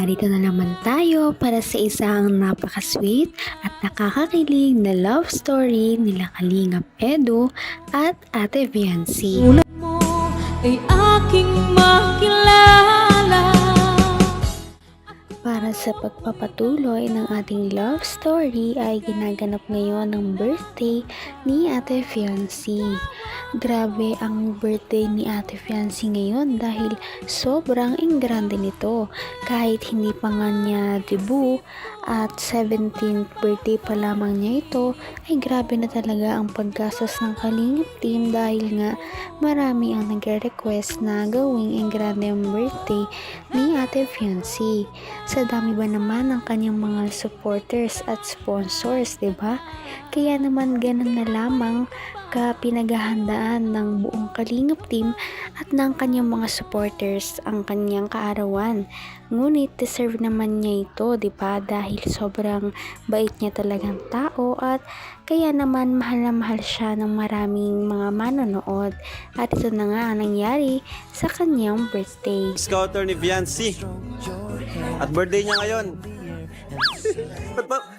narito na naman tayo para sa isang napaka-sweet at nakakakilig na love story nila Kalingap Edu at Ate Viancy. Tulad mo ay aking makilala. Para sa pagpapatuloy ng ating love story ay ginaganap ngayon ng birthday ni Ate Viancy. Grabe ang birthday ni Ate Viancy ngayon dahil sobrang ingrande nito. Kahit hindi pa nga niya debut at 17th birthday pa lamang niya ito, ay grabe na talaga ang paggastos ng Kalingap team dahil nga marami ang nagre-request na gawing ingrande ang birthday ni Ate Viancy. Sa dami ba naman ng kanyang mga supporters at sponsors, 'di ba? Kaya naman ganun na lamang ka pinaghahandaan ng buong Kalingap team at ng kanyang mga supporters ang kanyang kaarawan. Ngunit deserve naman niya ito, 'di ba? Dahil sobrang bait niya talagang tao at kaya naman mahal na mahal siya ng maraming mga manonood. At ito na nga ang nangyari sa kanyang birthday. Scouter ni Viancy. At birthday niya ngayon.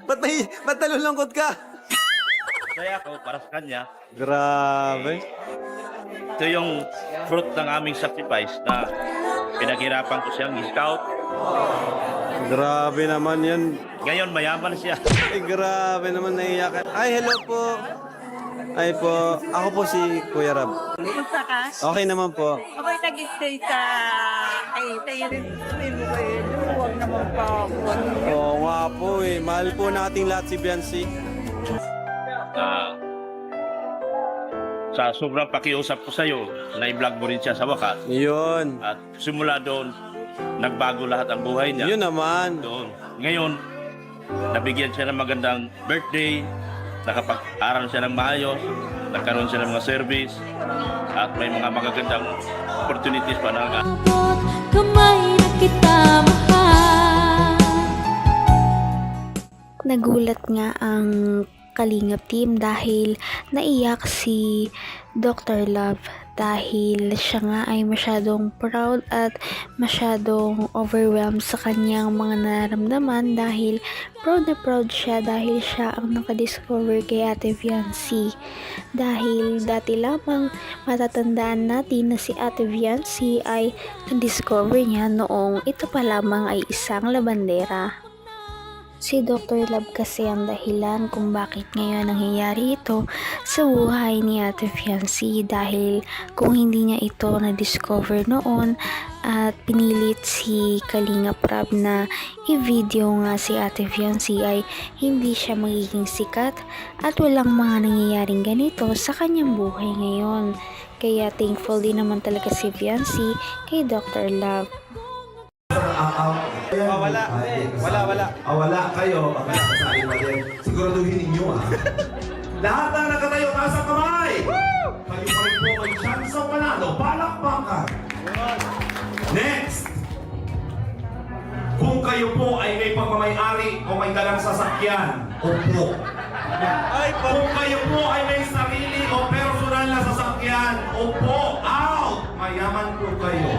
ba't nalulungkot ka? Saya ako para sa kanya. Grabe. Ito yung fruit ng aming sacrifice na pinaghirapan ko siyang scout. Grabe naman yan. Ngayon mayaman siya. Ay, grabe naman, naiiyakan. Ay, hello po. Ay po, ako po si Kuya Rab. Kumusta ka? Okay naman po. Ako'y nag-stay sa tayo rin mo kayo. Huwag naman pa ako. Oo nga po eh. Mahal po nating lahat si Viancy. Sa sobrang pakiusap ko sa iyo, na-vlog mo rin siya sa wakas. Yun. At simula doon, nagbago lahat ang buhay niya. Yun naman. Doon. Ngayon, nabigyan siya ng magandang birthday, nakapag-aral siya ng maayos, nagkaroon siya ng mga service, at may mga magagandang opportunities pa na Kamay na kita mahal. Nagulat nga ang Kalingap team dahil naiyak si Dr. Love dahil siya nga ay masyadong proud at masyadong overwhelmed sa kanyang mga nararamdaman dahil proud siya dahil siya ang nakadiscover kay Ate Viancy. Dahil dati lamang matatandaan natin na si Ate Viancy ay na-discover niya noong ito pa lamang ay isang labandera. Si Dr. Love kasi ang dahilan kung bakit ngayon nangyayari ito sa buhay ni Ate Viancy dahil kung hindi niya ito na-discover noon at pinilit si Kalingap Rab na i-video nga si Ate Viancy ay hindi siya magiging sikat at walang mga nangyayaring ganito sa kanyang buhay ngayon. Kaya thankful din naman talaga si Viancy kay Dr. Love. Wala kayo. Kasali pa din. Siguraduhin ninyo Lahat ng nakatayo, taas ang kamay! Kayo pa rin po may chance ang manalo. Palakpakan! Next! Kung kayo po ay may pagmamayari o may dalang sasakyan, upo. Kung kayo po ay may sarili o personal na sasakyan, upo. Out! Mayaman po kayo.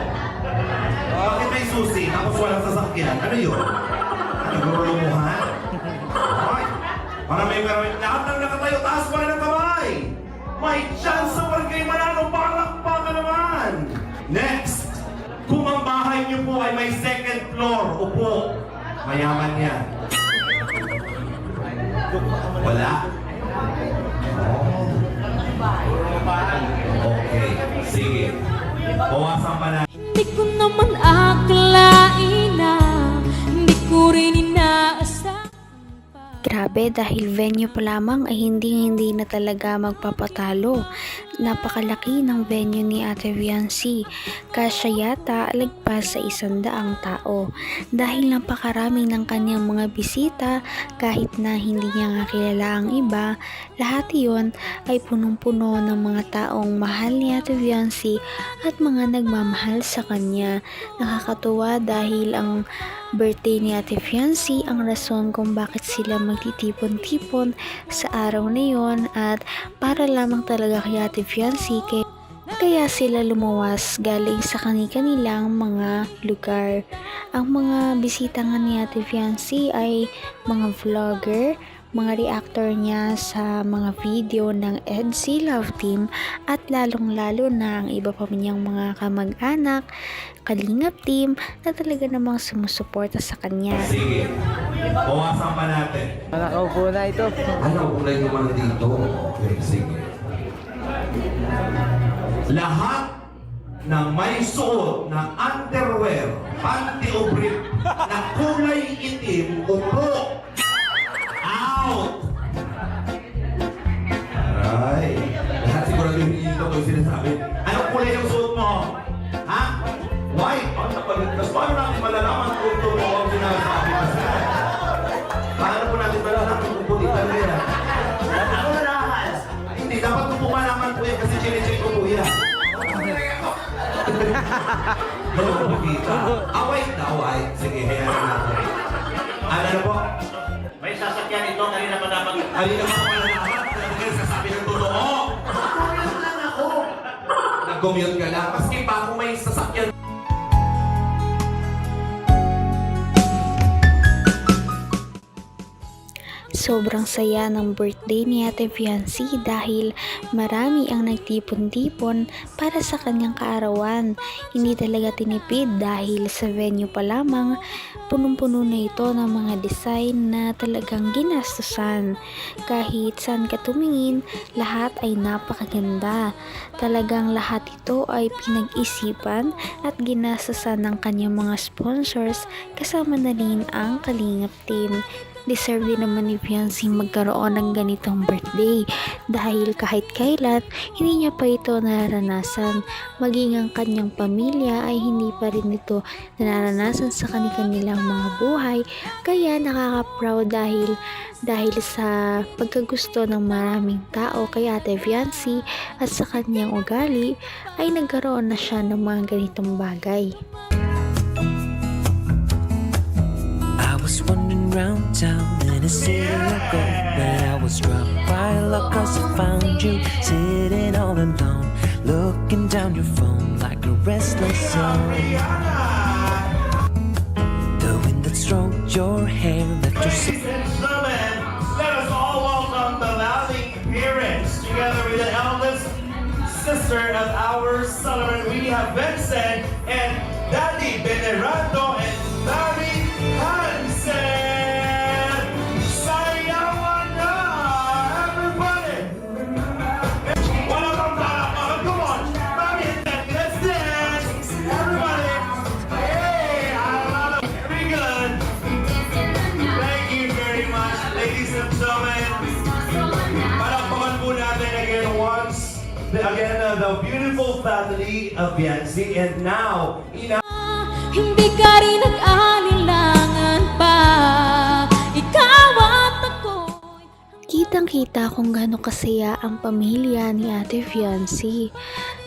Bakit may susi tapos walang sasakyan? Ano yun? Nagulunguhan? Ay, para may meron. Lahat ng nakatayo, taas pa rin ang kamay. May chance sa barangay manalo. Palakpa ka naman. Next. Kung ang bahay niyo po ay may second floor, upo. Mayaman yan. Wala? Okay. Sige. Bawasan pa na. Hindi ko naman akalain na hindi ko rin inaasahan pa. Grabe dahil venue pa lamang ay hindi na talaga magpapatalo. Napakalaki ng venue ni Ate Viancy. Kasya yata lagpas sa 100 tao. Dahil napakarami ng kanyang mga bisita kahit na hindi niya nga kilala ang iba, lahat iyon ay punong-puno ng mga taong mahal ni Ate Viancy at mga nagmamahal sa kanya. Nakakatuwa dahil ang birthday ni Ate Viancy ang rason kung bakit sila magtitipon-tipon sa araw na yon at para lamang talaga kay Ate Viancy kay kaya sila lumawas galing sa kanilang mga lugar. Ang mga bisita nga ni Ate Fiancé ay mga vlogger, mga reactor niya sa mga video ng EDC Love Team at lalong-lalo na ang iba pa niyang mga kamag-anak, Kalingap Team na talaga namang sumusuporta sa kanya. Sige, bawasan pa natin. Nakaupo na ito. Ano kulay naman dito? Okay, sige. Lahat ng may suot na underwear, panty o brief na kulay itim, upo. Out! Aray, lahat siguro yung dito ko yung sinasabi. Anong kulay ng suot mo? Ha? White? Ang napaligtas. Paano natin malalaman kung ito mo ang sinasabi kasi? Paano po natin malalaman kung puti talaga yan? Hindi, dapat po malaman po yan kasi chine-check ko po yan. Ano po kita? White na white. Sige, hayaan natin. Ano po? May sasakyan ito, kanina pa dapat. Halina mo pala naman. Talagang sasabi ng totoo. Nag-commute lang ako. Nag-commute ka lang. Maski pa kung may sasakyan. Sobrang saya ng birthday ni Ate Fiancé dahil marami ang nagtipon-tipon para sa kanyang kaarawan. Hindi talaga tinipid dahil sa venue pa lamang, punong-puno na ito ng mga design na talagang ginastusan. Kahit saan ka tumingin, lahat ay napakaganda. Talagang lahat ito ay pinag-isipan at ginastusan ng kanyang mga sponsors kasama na rin ang Kalingap Team. Deserve din naman ni Fiancé magkaroon ng ganitong birthday dahil kahit kailan hindi niya pa ito nararanasan. Maging ang kanyang pamilya ay hindi pa rin ito nararanasan sa kanilang mga buhay, kaya nakaka-proud dahil sa pagkagusto ng maraming tao kay Ate Fiancé at sa kanyang ugali ay nagkaroon na siya ng mga ganitong bagay. I was wandering round town in a city of gold, but I was struck by luck 'cause I found you sitting all alone, looking down your phone like a restless soul. The wind that stroked your hair left your Ladies and gentlemen, let us all welcome the Valley parents together with the eldest sister of our celebrant. We have Vincent and Daddy Venerando and Mary Hansen. Sayawan na, everybody! Wala pang palakpakan. Come on, Mary Hansen, let's dance! Everybody! Hey, I love it. Very good. Thank you very much, ladies and gentlemen. Palakpakan po natin again once. Again, the beautiful family of Fiancé. And now, Hindi ka rin nag-alilangan pa. Ikaw at ako'y Kitang-kita kung gaano kasaya ang pamilya ni Ate Fiancé.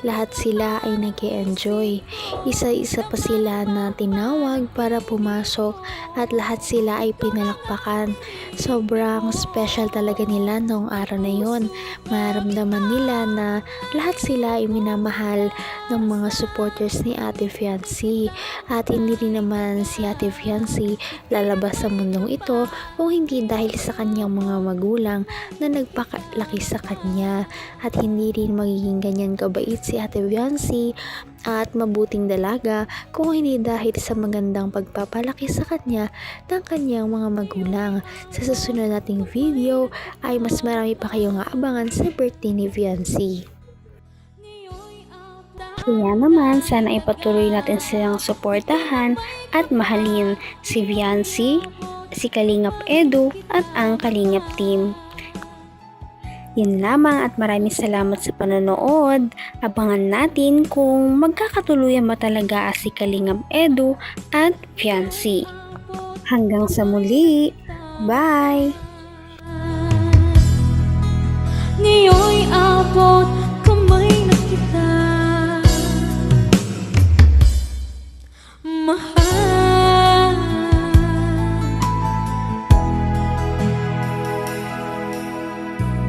Lahat sila ay nag-e-enjoy. Isa-isa pa sila na tinawag para pumasok at lahat sila ay pinalakpakan. Sobrang special talaga nila noong araw na yun. Maramdaman nila na lahat sila ay minamahal ng mga supporters ni Ate Fiancé. At hindi rin naman si Ate Fiancé lalabas sa mundong ito kung hindi dahil sa kanyang mga magulang na nagpakalaki sa kanya. At hindi rin magiging ganyan kabait si Ate Fiancé at mabuting dalaga kung hindi dahil sa magandang pagpapalaki sa kanya ng kanyang mga magulang. Sa susunod nating video ay mas marami pa kayong aabangan sa birthday ni Fiancé. Kaya naman, sana ipatuloy natin silang suportahan at mahalin si Fiancé, si Kalingap Edu at ang Kalingap Team. Yun lamang at maraming salamat sa panonood. Abangan natin kung magkakatuluyan ba talaga si Kalingap Edu at Fiancé. Hanggang sa muli. Bye! ngayon'y abot kamay na kita. Mahal